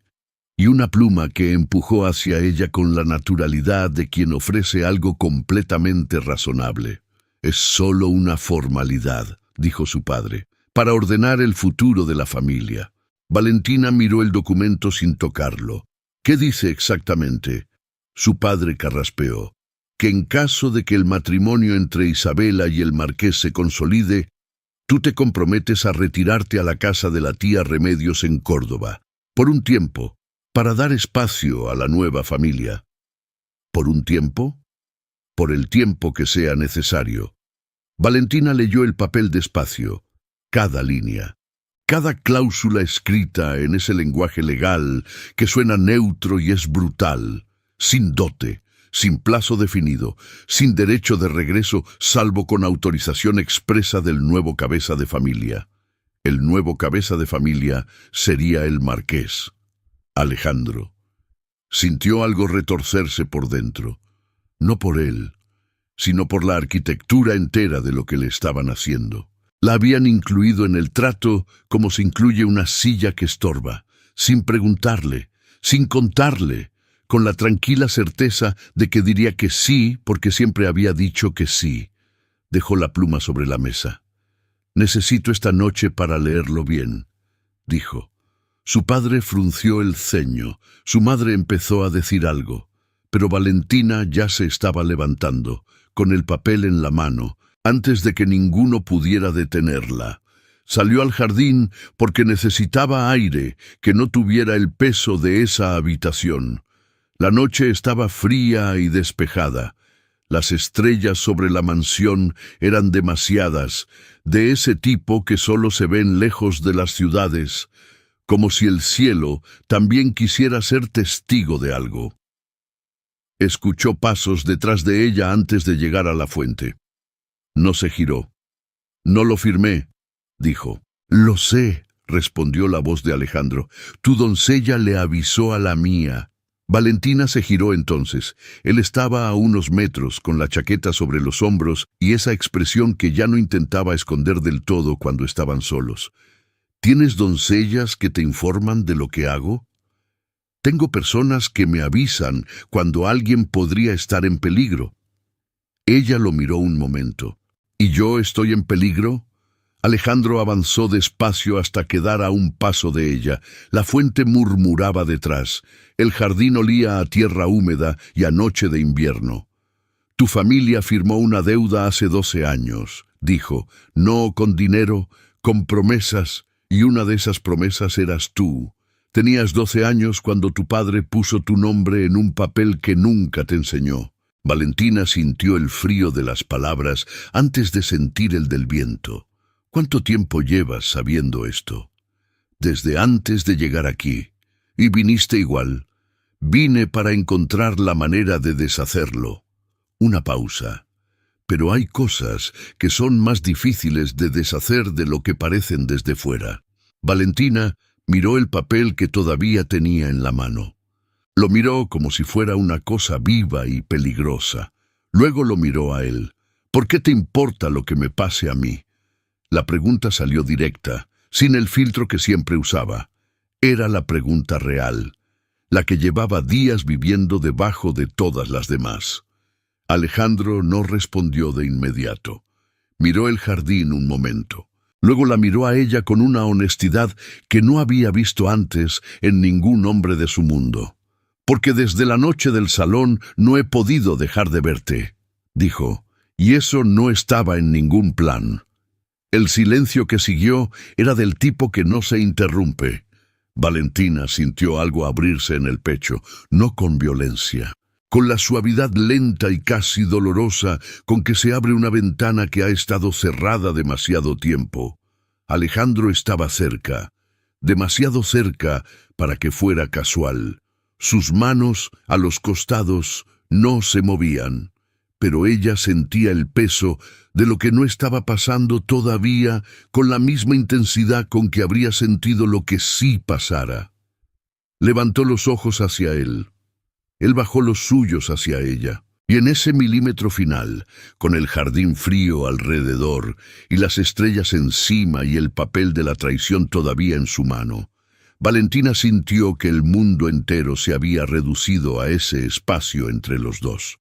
y una pluma que empujó hacia ella con la naturalidad de quien ofrece algo completamente razonable. «Es solo una formalidad», dijo su padre, «para ordenar el futuro de la familia». Valentina miró el documento sin tocarlo. «¿Qué dice exactamente?». Su padre carraspeó. «Que en caso de que el matrimonio entre Isabela y el marqués se consolide, tú te comprometes a retirarte a la casa de la tía Remedios en Córdoba, por un tiempo, para dar espacio a la nueva familia». ¿Por un tiempo? Por el tiempo que sea necesario. Valentina leyó el papel despacio, cada línea, cada cláusula escrita en ese lenguaje legal que suena neutro y es brutal, sin dote, sin plazo definido, sin derecho de regreso salvo con autorización expresa del nuevo cabeza de familia. El nuevo cabeza de familia sería el marqués. Alejandro sintió algo retorcerse por dentro, no por él, sino por la arquitectura entera de lo que le estaban haciendo. La habían incluido en el trato como se incluye una silla que estorba, sin preguntarle, sin contarle, con la tranquila certeza de que diría que sí porque siempre había dicho que sí. Dejó la pluma sobre la mesa. «Necesito esta noche para leerlo bien», dijo. Su padre frunció el ceño. Su madre empezó a decir algo, pero Valentina ya se estaba levantando, con el papel en la mano, antes de que ninguno pudiera detenerla. Salió al jardín porque necesitaba aire que no tuviera el peso de esa habitación. La noche estaba fría y despejada. Las estrellas sobre la mansión eran demasiadas, de ese tipo que solo se ven lejos de las ciudades, como si el cielo también quisiera ser testigo de algo. Escuchó pasos detrás de ella antes de llegar a la fuente. No se giró. «No lo firmé», dijo. «Lo sé», respondió la voz de Alejandro. «Tu doncella le avisó a la mía». Valentina se giró entonces. Él estaba a unos metros, con la chaqueta sobre los hombros y esa expresión que ya no intentaba esconder del todo cuando estaban solos. «¿Tienes doncellas que te informan de lo que hago?» «Tengo personas que me avisan cuando alguien podría estar en peligro». Ella lo miró un momento. «¿Y yo estoy en peligro?» Alejandro avanzó despacio hasta quedar a un paso de ella. La fuente murmuraba detrás. El jardín olía a tierra húmeda y a noche de invierno. «Tu familia firmó una deuda hace 12 años», dijo. «No con dinero, con promesas, y una de esas promesas eras tú. Tenías 12 años cuando tu padre puso tu nombre en un papel que nunca te enseñó». Valentina sintió el frío de las palabras antes de sentir el del viento. «¿Cuánto tiempo llevas sabiendo esto?» «Desde antes de llegar aquí. Y viniste igual. Vine para encontrar la manera de deshacerlo». Una pausa. «Pero hay cosas que son más difíciles de deshacer de lo que parecen desde fuera». Valentina miró el papel que todavía tenía en la mano. Lo miró como si fuera una cosa viva y peligrosa. Luego lo miró a él. «¿Por qué te importa lo que me pase a mí?» La pregunta salió directa, sin el filtro que siempre usaba. Era la pregunta real, la que llevaba días viviendo debajo de todas las demás. Alejandro no respondió de inmediato. Miró el jardín un momento. Luego la miró a ella con una honestidad que no había visto antes en ningún hombre de su mundo. «Porque desde la noche del salón no he podido dejar de verte», dijo, «y eso no estaba en ningún plan». El silencio que siguió era del tipo que no se interrumpe. Valentina sintió algo abrirse en el pecho, no con violencia, con la suavidad lenta y casi dolorosa con que se abre una ventana que ha estado cerrada demasiado tiempo. Alejandro estaba cerca, demasiado cerca para que fuera casual. Sus manos, a los costados, no se movían, pero ella sentía el peso de lo que no estaba pasando todavía con la misma intensidad con que habría sentido lo que sí pasara. Levantó los ojos hacia él. Él bajó los suyos hacia ella. Y en ese milímetro final, con el jardín frío alrededor y las estrellas encima y el papel de la traición todavía en su mano, Valentina sintió que el mundo entero se había reducido a ese espacio entre los dos.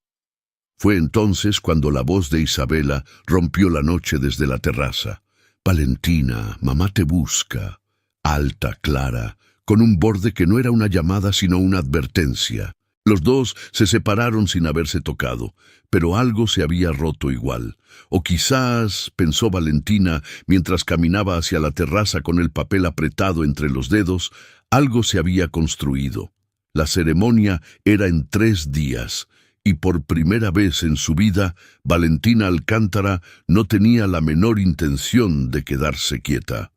Fue entonces cuando la voz de Isabela rompió la noche desde la terraza. «Valentina, mamá te busca». Alta, clara, con un borde que no era una llamada sino una advertencia. Los dos se separaron sin haberse tocado, pero algo se había roto igual. O quizás, pensó Valentina mientras caminaba hacia la terraza con el papel apretado entre los dedos, algo se había construido. La ceremonia era en 3 días. Y por primera vez en su vida, Valentina Alcántara no tenía la menor intención de quedarse quieta.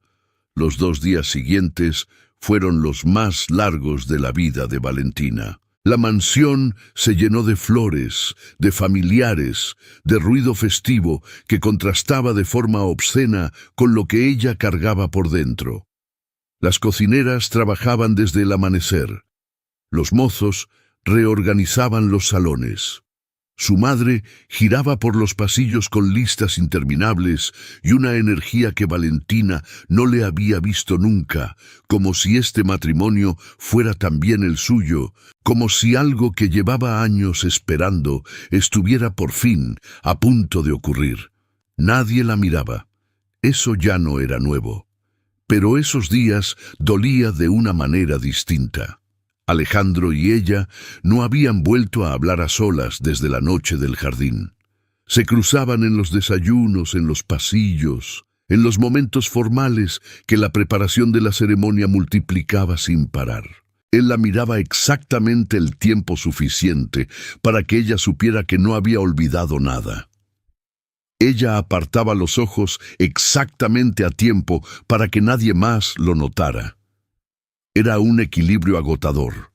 Los 2 días siguientes fueron los más largos de la vida de Valentina. La mansión se llenó de flores, de familiares, de ruido festivo que contrastaba de forma obscena con lo que ella cargaba por dentro. Las cocineras trabajaban desde el amanecer. Los mozos reorganizaban los salones. Su madre giraba por los pasillos con listas interminables y una energía que Valentina no le había visto nunca, como si este matrimonio fuera también el suyo, como si algo que llevaba años esperando estuviera por fin a punto de ocurrir. Nadie la miraba. Eso ya no era nuevo. Pero esos días dolía de una manera distinta. Alejandro y ella no habían vuelto a hablar a solas desde la noche del jardín. Se cruzaban en los desayunos, en los pasillos, en los momentos formales que la preparación de la ceremonia multiplicaba sin parar. Él la miraba exactamente el tiempo suficiente para que ella supiera que no había olvidado nada. Ella apartaba los ojos exactamente a tiempo para que nadie más lo notara. Era un equilibrio agotador.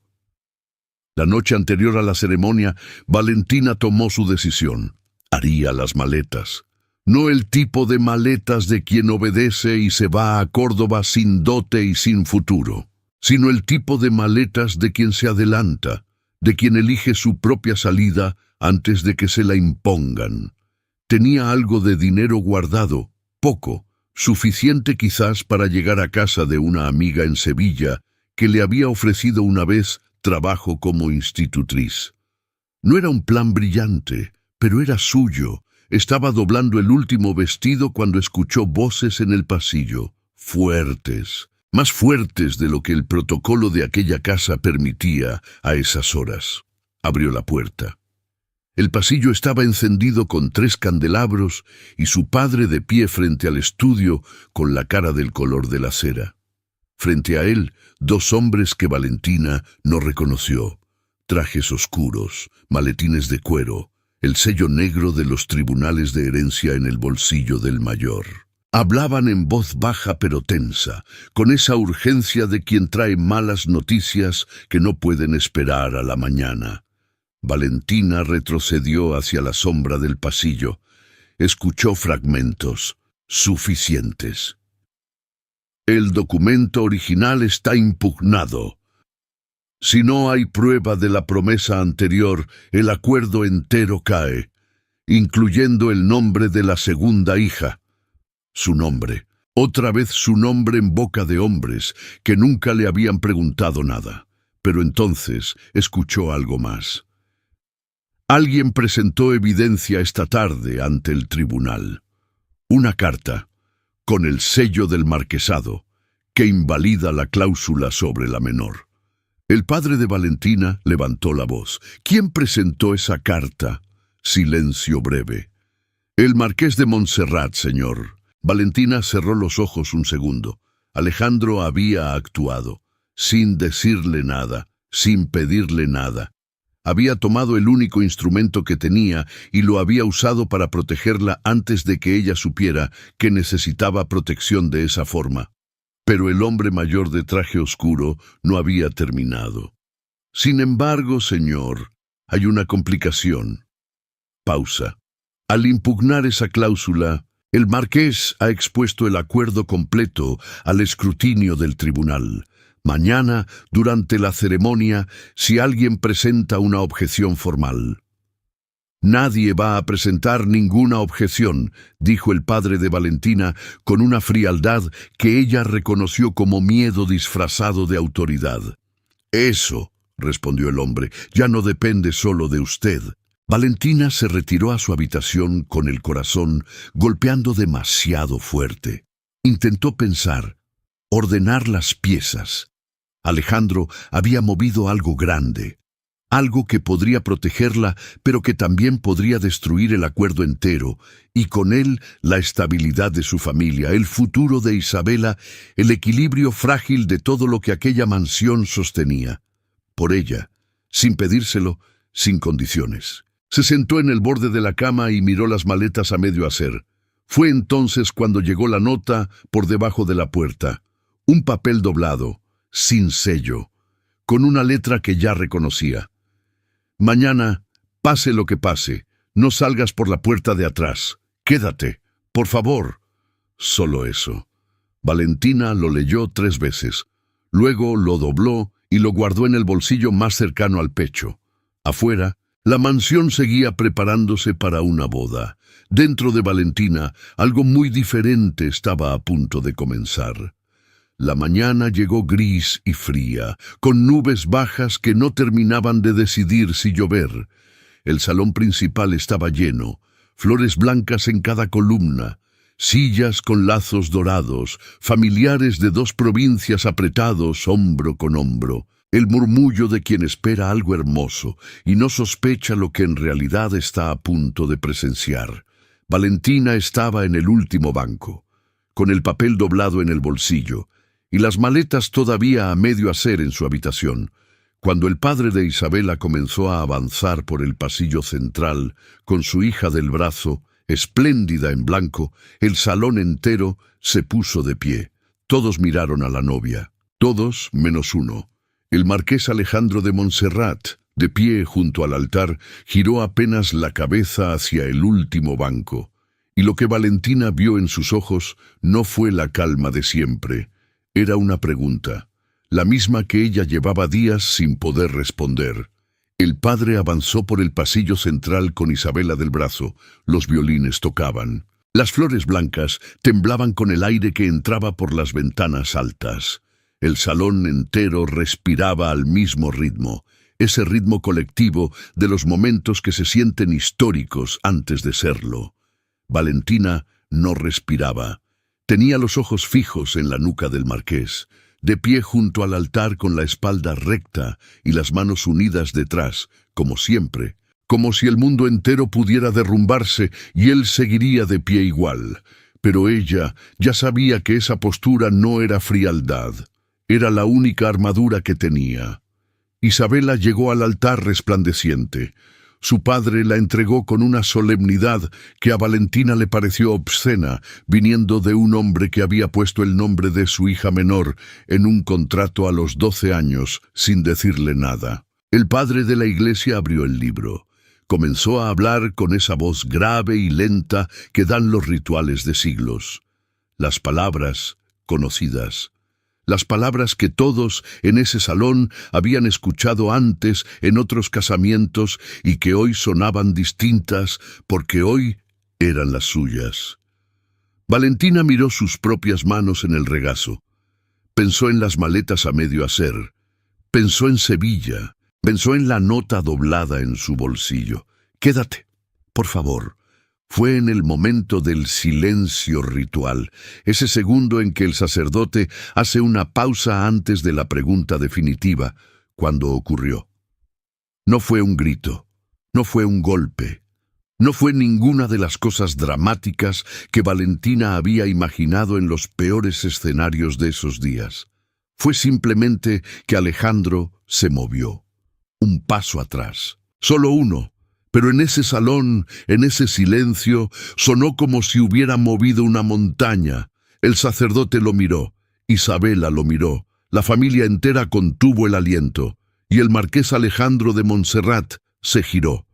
La noche anterior a la ceremonia, Valentina tomó su decisión. Haría las maletas. No el tipo de maletas de quien obedece y se va a Córdoba sin dote y sin futuro, sino el tipo de maletas de quien se adelanta, de quien elige su propia salida antes de que se la impongan. Tenía algo de dinero guardado, poco, suficiente quizás para llegar a casa de una amiga en Sevilla que le había ofrecido una vez trabajo como institutriz. No era un plan brillante, pero era suyo. Estaba doblando el último vestido cuando escuchó voces en el pasillo, fuertes, más fuertes de lo que el protocolo de aquella casa permitía a esas horas. Abrió la puerta. El pasillo estaba encendido con 3 candelabros y su padre de pie frente al estudio con la cara del color de la cera. Frente a él, 2 hombres que Valentina no reconoció. Trajes oscuros, maletines de cuero, el sello negro de los tribunales de herencia en el bolsillo del mayor. Hablaban en voz baja pero tensa, con esa urgencia de quien trae malas noticias que no pueden esperar a la mañana. Valentina retrocedió hacia la sombra del pasillo. Escuchó fragmentos, suficientes. El documento original está impugnado. Si no hay prueba de la promesa anterior, el acuerdo entero cae, incluyendo el nombre de la segunda hija. Su nombre, otra vez su nombre en boca de hombres que nunca le habían preguntado nada. Pero entonces escuchó algo más. Alguien presentó evidencia esta tarde ante el tribunal. Una carta, con el sello del marquesado, que invalida la cláusula sobre la menor. El padre de Valentina levantó la voz. ¿Quién presentó esa carta? Silencio breve. El marqués de Montserrat, señor. Valentina cerró los ojos un segundo. Alejandro había actuado, sin decirle nada, sin pedirle nada. Había tomado el único instrumento que tenía y lo había usado para protegerla antes de que ella supiera que necesitaba protección de esa forma. Pero el hombre mayor de traje oscuro no había terminado. Sin embargo, señor, hay una complicación. Pausa. Al impugnar esa cláusula, el marqués ha expuesto el acuerdo completo al escrutinio del tribunal. Mañana, durante la ceremonia, si alguien presenta una objeción formal. Nadie va a presentar ninguna objeción, dijo el padre de Valentina con una frialdad que ella reconoció como miedo disfrazado de autoridad. Eso, respondió el hombre, ya no depende solo de usted. Valentina se retiró a su habitación con el corazón golpeando demasiado fuerte. Intentó pensar, ordenar las piezas. Alejandro había movido algo grande. Algo que podría protegerla, pero que también podría destruir el acuerdo entero, y con él la estabilidad de su familia, el futuro de Isabela, el equilibrio frágil de todo lo que aquella mansión sostenía. Por ella, sin pedírselo, sin condiciones. Se sentó en el borde de la cama y miró las maletas a medio hacer. Fue entonces cuando llegó la nota por debajo de la puerta. Un papel doblado, sin sello, con una letra que ya reconocía. Mañana, pase lo que pase, no salgas por la puerta de atrás. Quédate, por favor. Solo eso. Valentina lo leyó 3 veces. Luego lo dobló y lo guardó en el bolsillo más cercano al pecho. Afuera, la mansión seguía preparándose para una boda. Dentro de Valentina, algo muy diferente estaba a punto de comenzar. La mañana llegó gris y fría, con nubes bajas que no terminaban de decidir si llover. El salón principal estaba lleno, flores blancas en cada columna, sillas con lazos dorados, familiares de dos provincias apretados hombro con hombro, el murmullo de quien espera algo hermoso y no sospecha lo que en realidad está a punto de presenciar. Valentina estaba en el último banco, con el papel doblado en el bolsillo y las maletas todavía a medio hacer en su habitación, cuando el padre de Isabela comenzó a avanzar por el pasillo central con su hija del brazo, espléndida en blanco. El salón entero se puso de pie. Todos miraron a la novia, todos menos uno. El marqués Alejandro de Montserrat, de pie junto al altar, giró apenas la cabeza hacia el último banco, y lo que Valentina vio en sus ojos no fue la calma de siempre. Era una pregunta, la misma que ella llevaba días sin poder responder. El padre avanzó por el pasillo central con Isabela del brazo. Los violines tocaban. Las flores blancas temblaban con el aire que entraba por las ventanas altas. El salón entero respiraba al mismo ritmo, ese ritmo colectivo de los momentos que se sienten históricos antes de serlo. Valentina no respiraba. Tenía los ojos fijos en la nuca del marqués, de pie junto al altar con la espalda recta y las manos unidas detrás, como siempre, como si el mundo entero pudiera derrumbarse y él seguiría de pie igual. Pero ella ya sabía que esa postura no era frialdad, era la única armadura que tenía. Isabela llegó al altar resplandeciente. Su padre la entregó con una solemnidad que a Valentina le pareció obscena, viniendo de un hombre que había puesto el nombre de su hija menor en un contrato a los 12 años, sin decirle nada. El padre de la iglesia abrió el libro. Comenzó a hablar con esa voz grave y lenta que dan los rituales de siglos. Las palabras conocidas. Las palabras que todos en ese salón habían escuchado antes en otros casamientos y que hoy sonaban distintas porque hoy eran las suyas. Valentina miró sus propias manos en el regazo. Pensó en las maletas a medio hacer. Pensó en Sevilla. Pensó en la nota doblada en su bolsillo. «Quédate, por favor». Fue en el momento del silencio ritual, ese segundo en que el sacerdote hace una pausa antes de la pregunta definitiva, cuando ocurrió. No fue un grito, no fue un golpe, no fue ninguna de las cosas dramáticas que Valentina había imaginado en los peores escenarios de esos días. Fue simplemente que Alejandro se movió, un paso atrás, solo uno. Pero en ese salón, en ese silencio, sonó como si hubiera movido una montaña. El sacerdote lo miró, Isabela lo miró, la familia entera contuvo el aliento, y el marqués Alejandro de Montserrat se giró.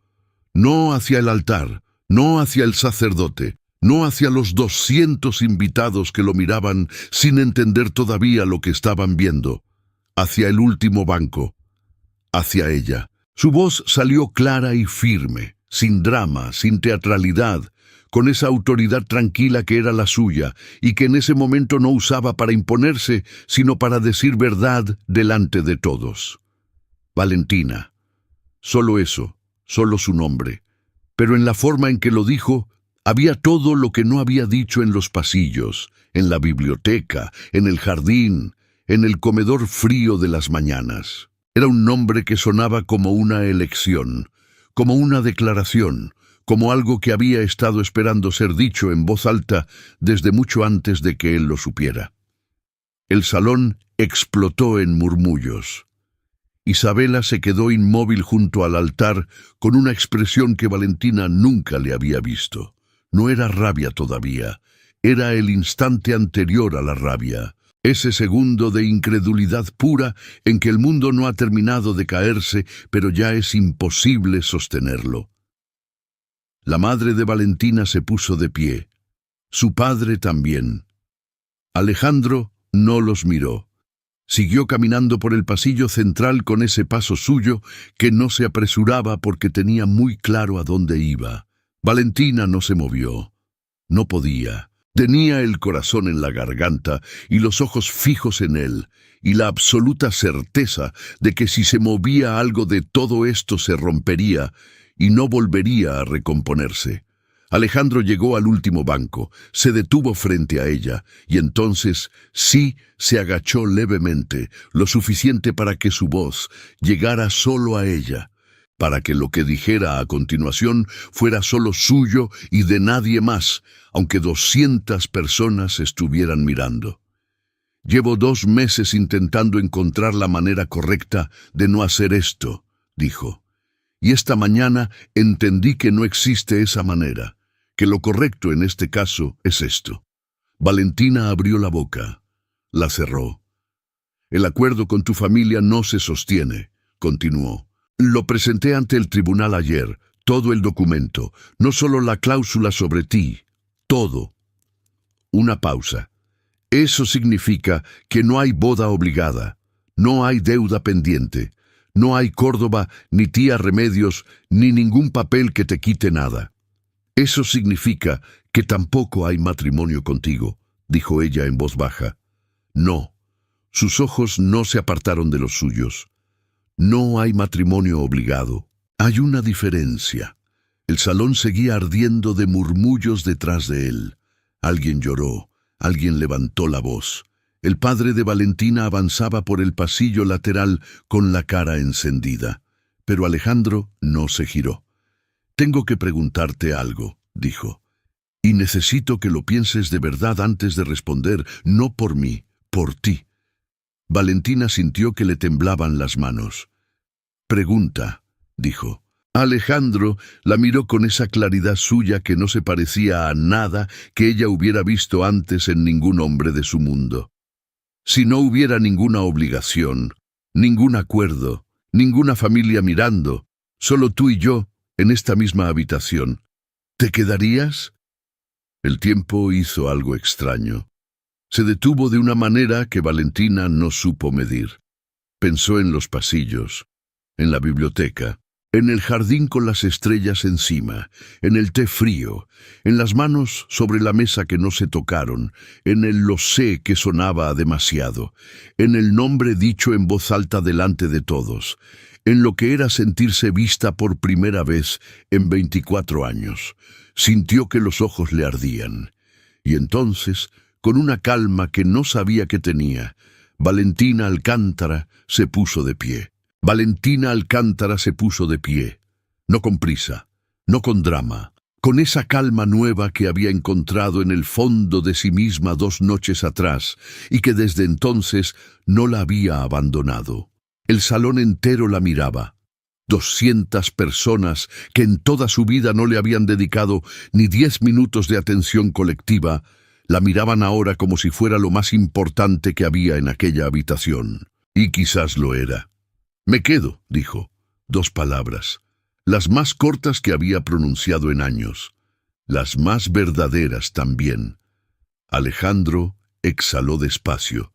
No hacia el altar, no hacia el sacerdote, no hacia los 200 invitados que lo miraban sin entender todavía lo que estaban viendo, hacia el último banco, hacia ella. Su voz salió clara y firme, sin drama, sin teatralidad, con esa autoridad tranquila que era la suya y que en ese momento no usaba para imponerse, sino para decir verdad delante de todos. Valentina. Solo eso, solo su nombre. Pero en la forma en que lo dijo, había todo lo que no había dicho en los pasillos, en la biblioteca, en el jardín, en el comedor frío de las mañanas. Era un nombre que sonaba como una elección, como una declaración, como algo que había estado esperando ser dicho en voz alta desde mucho antes de que él lo supiera. El salón explotó en murmullos. Isabela se quedó inmóvil junto al altar con una expresión que Valentina nunca le había visto. No era rabia todavía, era el instante anterior a la rabia. Ese segundo de incredulidad pura en que el mundo no ha terminado de caerse, pero ya es imposible sostenerlo. La madre de Valentina se puso de pie. Su padre también. Alejandro no los miró. Siguió caminando por el pasillo central con ese paso suyo que no se apresuraba porque tenía muy claro a dónde iba. Valentina no se movió. No podía. Tenía el corazón en la garganta y los ojos fijos en él, y la absoluta certeza de que si se movía algo de todo esto se rompería y no volvería a recomponerse. Alejandro llegó al último banco, se detuvo frente a ella, y entonces sí se agachó levemente, lo suficiente para que su voz llegara solo a ella, para que lo que dijera a continuación fuera solo suyo y de nadie más, aunque 200 personas estuvieran mirando. «Llevo 2 meses intentando encontrar la manera correcta de no hacer esto», dijo. «Y esta mañana entendí que no existe esa manera, que lo correcto en este caso es esto». Valentina abrió la boca, la cerró. «El acuerdo con tu familia no se sostiene», continuó. «Lo presenté ante el tribunal ayer, todo el documento, no solo la cláusula sobre ti, todo». Una pausa. «Eso significa que no hay boda obligada, no hay deuda pendiente, no hay Córdoba, ni tía Remedios, ni ningún papel que te quite nada. Eso significa que tampoco hay matrimonio contigo», dijo ella en voz baja. «No». Sus ojos no se apartaron de los suyos. «No hay matrimonio obligado. Hay una diferencia». El salón seguía ardiendo de murmullos detrás de él. Alguien lloró, alguien levantó la voz. El padre de Valentina avanzaba por el pasillo lateral con la cara encendida. Pero Alejandro no se giró. «Tengo que preguntarte algo», dijo. «Y necesito que lo pienses de verdad antes de responder, no por mí, por ti». Valentina sintió que le temblaban las manos. «Pregunta», dijo. Alejandro la miró con esa claridad suya que no se parecía a nada que ella hubiera visto antes en ningún hombre de su mundo. «Si no hubiera ninguna obligación, ningún acuerdo, ninguna familia mirando, solo tú y yo en esta misma habitación, ¿te quedarías?» El tiempo hizo algo extraño. Se detuvo de una manera que Valentina no supo medir. Pensó en los pasillos, en la biblioteca, en el jardín con las estrellas encima, en el té frío, en las manos sobre la mesa que no se tocaron, en el lo sé que sonaba demasiado, en el nombre dicho en voz alta delante de todos, en lo que era sentirse vista por primera vez en 24 años. Sintió que los ojos le ardían. Y entonces, con una calma que no sabía que tenía, Valentina Alcántara se puso de pie. Valentina Alcántara se puso de pie, no con prisa, no con drama, con esa calma nueva que había encontrado en el fondo de sí misma 2 noches atrás y que desde entonces no la había abandonado. El salón entero la miraba. 200 personas que en toda su vida no le habían dedicado ni 10 minutos de atención colectiva, la miraban ahora como si fuera lo más importante que había en aquella habitación. Y quizás lo era. «Me quedo», dijo. 2 palabras, las más cortas que había pronunciado en años, las más verdaderas también. Alejandro exhaló despacio.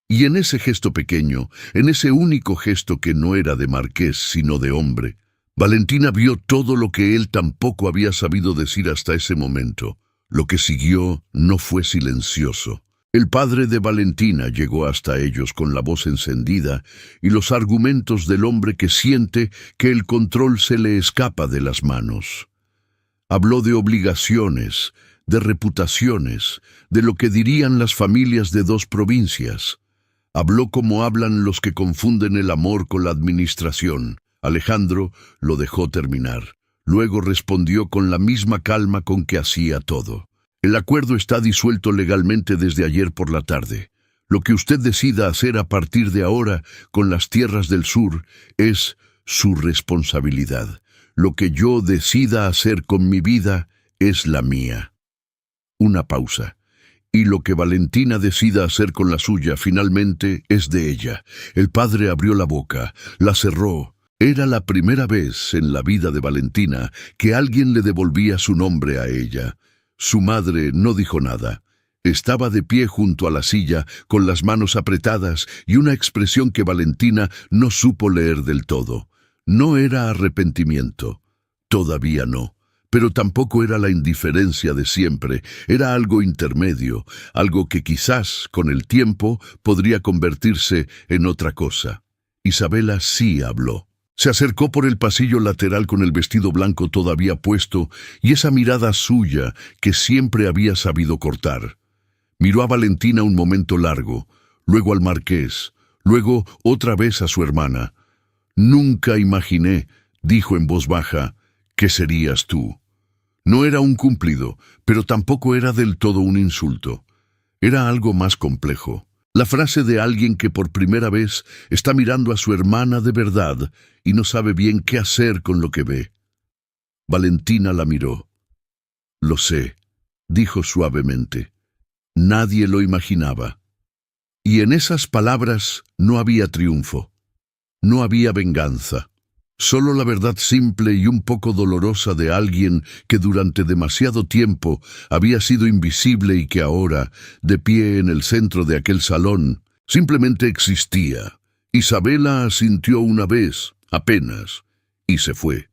Y en ese gesto pequeño, en ese único gesto que no era de marqués sino de hombre, Valentina vio todo lo que él tampoco había sabido decir hasta ese momento. Lo que siguió no fue silencioso. El padre de Valentina llegó hasta ellos con la voz encendida y los argumentos del hombre que siente que el control se le escapa de las manos. Habló de obligaciones, de reputaciones, de lo que dirían las familias de 2 provincias. Habló como hablan los que confunden el amor con la administración. Alejandro lo dejó terminar. Luego respondió con la misma calma con que hacía todo. «El acuerdo está disuelto legalmente desde ayer por la tarde. Lo que usted decida hacer a partir de ahora con las tierras del sur es su responsabilidad. Lo que yo decida hacer con mi vida es la mía». Una pausa. «Y lo que Valentina decida hacer con la suya finalmente es de ella». El padre abrió la boca, la cerró. Era la primera vez en la vida de Valentina que alguien le devolvía su nombre a ella. Su madre no dijo nada. Estaba de pie junto a la silla, con las manos apretadas y una expresión que Valentina no supo leer del todo. No era arrepentimiento, todavía no, pero tampoco era la indiferencia de siempre, era algo intermedio, algo que quizás, con el tiempo, podría convertirse en otra cosa. Isabela sí habló. Se acercó por el pasillo lateral con el vestido blanco todavía puesto y esa mirada suya que siempre había sabido cortar. Miró a Valentina un momento largo, luego al marqués, luego otra vez a su hermana. «Nunca imaginé», dijo en voz baja, «que serías tú». No era un cumplido, pero tampoco era del todo un insulto. Era algo más complejo. La frase de alguien que por primera vez está mirando a su hermana de verdad y no sabe bien qué hacer con lo que ve. Valentina la miró. «Lo sé», dijo suavemente. Nadie lo imaginaba. Y en esas palabras no había triunfo. No había venganza. Solo la verdad simple y un poco dolorosa de alguien que durante demasiado tiempo había sido invisible y que ahora, de pie en el centro de aquel salón, simplemente existía. Isabela asintió una vez, apenas, y se fue.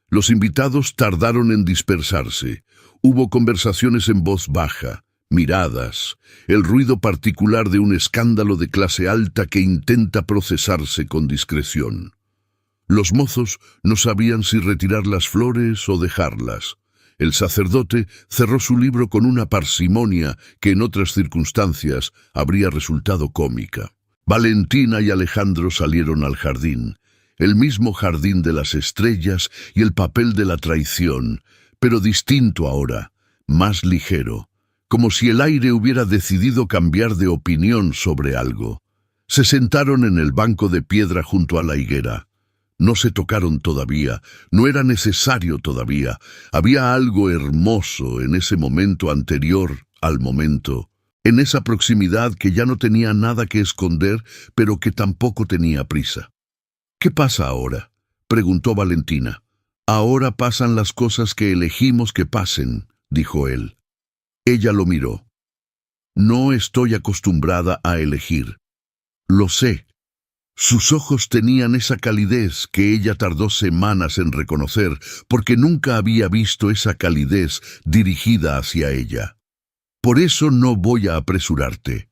Los invitados tardaron en dispersarse. Hubo conversaciones en voz baja, miradas, el ruido particular de un escándalo de clase alta que intenta procesarse con discreción. Los mozos no sabían si retirar las flores o dejarlas. El sacerdote cerró su libro con una parsimonia que en otras circunstancias habría resultado cómica. Valentina y Alejandro salieron al jardín, el mismo jardín de las estrellas y el papel de la traición, pero distinto ahora, más ligero, como si el aire hubiera decidido cambiar de opinión sobre algo. Se sentaron en el banco de piedra junto a la higuera. No se tocaron todavía, no era necesario todavía. Había algo hermoso en ese momento anterior al momento, en esa proximidad que ya no tenía nada que esconder, pero que tampoco tenía prisa. «¿Qué pasa ahora?», preguntó Valentina. «Ahora pasan las cosas que elegimos que pasen», dijo él. Ella lo miró. «No estoy acostumbrada a elegir». «Lo sé». Sus ojos tenían esa calidez que ella tardó semanas en reconocer, porque nunca había visto esa calidez dirigida hacia ella. «Por eso no voy a apresurarte.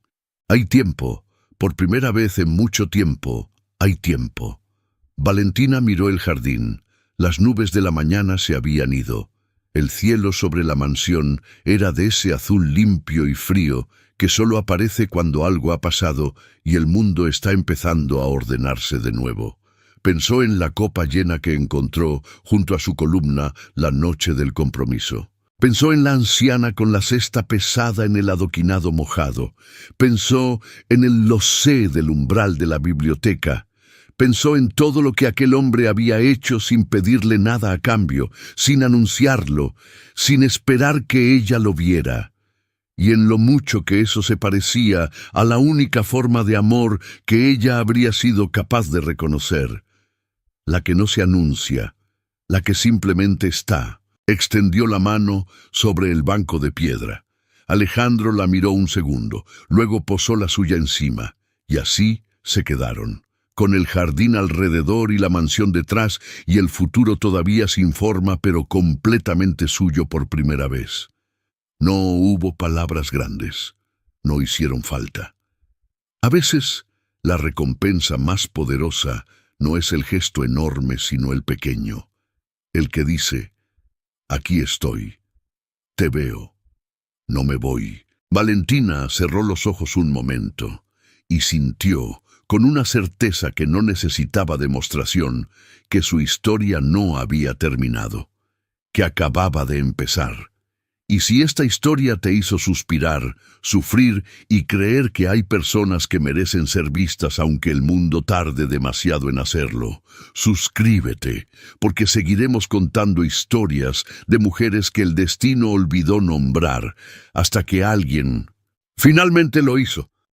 Hay tiempo, por primera vez en mucho tiempo, hay tiempo». Valentina miró el jardín. Las nubes de la mañana se habían ido. El cielo sobre la mansión era de ese azul limpio y frío que solo aparece cuando algo ha pasado y el mundo está empezando a ordenarse de nuevo. Pensó en la copa llena que encontró junto a su columna la noche del compromiso. Pensó en la anciana con la cesta pesada en el adoquinado mojado. Pensó en el losé del umbral de la biblioteca. Pensó en todo lo que aquel hombre había hecho sin pedirle nada a cambio, sin anunciarlo, sin esperar que ella lo viera. Y en lo mucho que eso se parecía a la única forma de amor que ella habría sido capaz de reconocer. La que no se anuncia, la que simplemente está. Extendió la mano sobre el banco de piedra. Alejandro la miró un segundo, luego posó la suya encima, y así se quedaron, con el jardín alrededor y la mansión detrás y el futuro todavía sin forma pero completamente suyo por primera vez. No hubo palabras grandes, no hicieron falta. A veces, la recompensa más poderosa no es el gesto enorme sino el pequeño, el que dice, «Aquí estoy, te veo, no me voy». Valentina cerró los ojos un momento y sintió, con una certeza que no necesitaba demostración, que su historia no había terminado, que acababa de empezar. Y si esta historia te hizo suspirar, sufrir y creer que hay personas que merecen ser vistas aunque el mundo tarde demasiado en hacerlo, suscríbete, porque seguiremos contando historias de mujeres que el destino olvidó nombrar, hasta que alguien finalmente lo hizo.